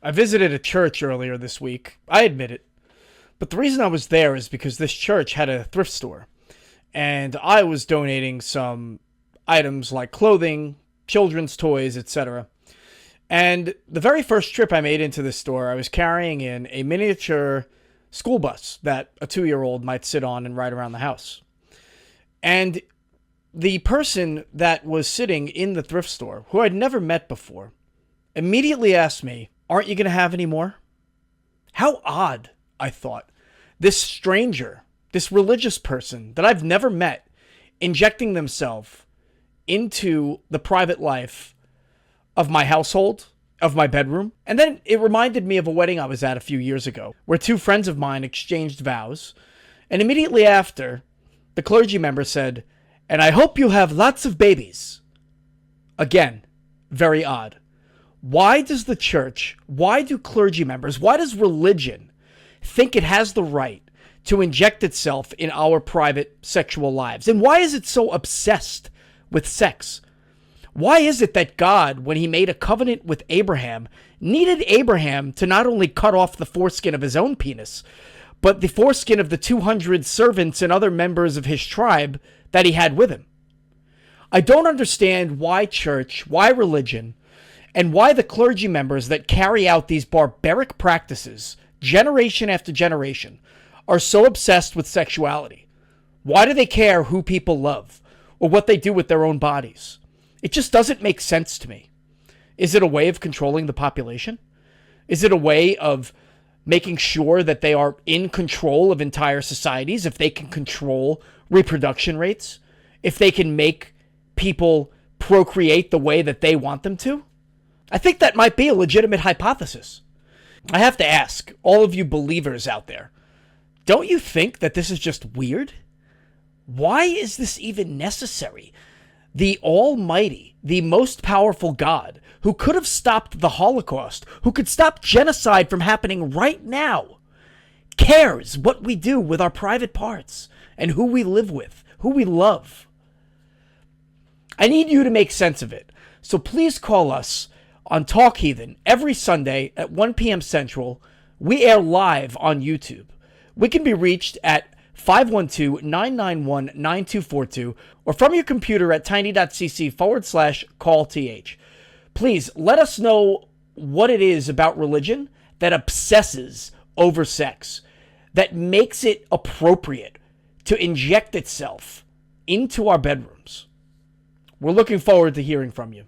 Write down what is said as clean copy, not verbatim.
I visited a church earlier this week. I admit it. But the reason I was there is because this church had a thrift store. And I was donating some items like clothing, children's toys, etc. And the very first trip I made into this store, I was carrying in a miniature school bus that a 2-year-old might sit on and ride around the house. And the person that was sitting in the thrift store, who I'd never met before, immediately asked me, "Aren't you going to have any more?" How odd, I thought. This stranger, this religious person that I've never met, injecting themselves into the private life of my household, of my bedroom. And then it reminded me of a wedding I was at a few years ago, where two friends of mine exchanged vows. And immediately after, the clergy member said, "And I hope you have lots of babies." Again, very odd. Why does the church, why do clergy members, why does religion think it has the right to inject itself in our private sexual lives? And why is it so obsessed with sex? Why is it that God, when he made a covenant with Abraham, needed Abraham to not only cut off the foreskin of his own penis, but the foreskin of the 200 servants and other members of his tribe that he had with him? I don't understand why church, why religion, and why the clergy members that carry out these barbaric practices, generation after generation, are so obsessed with sexuality. Why do they care who people love or what they do with their own bodies? It just doesn't make sense to me. Is it a way of controlling the population? Is it a way of making sure that they are in control of entire societies? If they can control reproduction rates, if they can make people procreate the way that they want them to? I think that might be a legitimate hypothesis. I have to ask all of you believers out there, don't you think that this is just weird? Why is this even necessary? The Almighty, the most powerful God, who could have stopped the Holocaust, who could stop genocide from happening right now, cares what we do with our private parts and who we live with, who we love. I need you to make sense of it. So please call us on Talk Heathen every Sunday at 1 p.m. Central. We air live on YouTube. We can be reached at 512-991-9242 or from your computer at tiny.cc/call-th. Please let us know what it is about religion that obsesses over sex, that makes it appropriate to inject itself into our bedrooms. We're looking forward to hearing from you.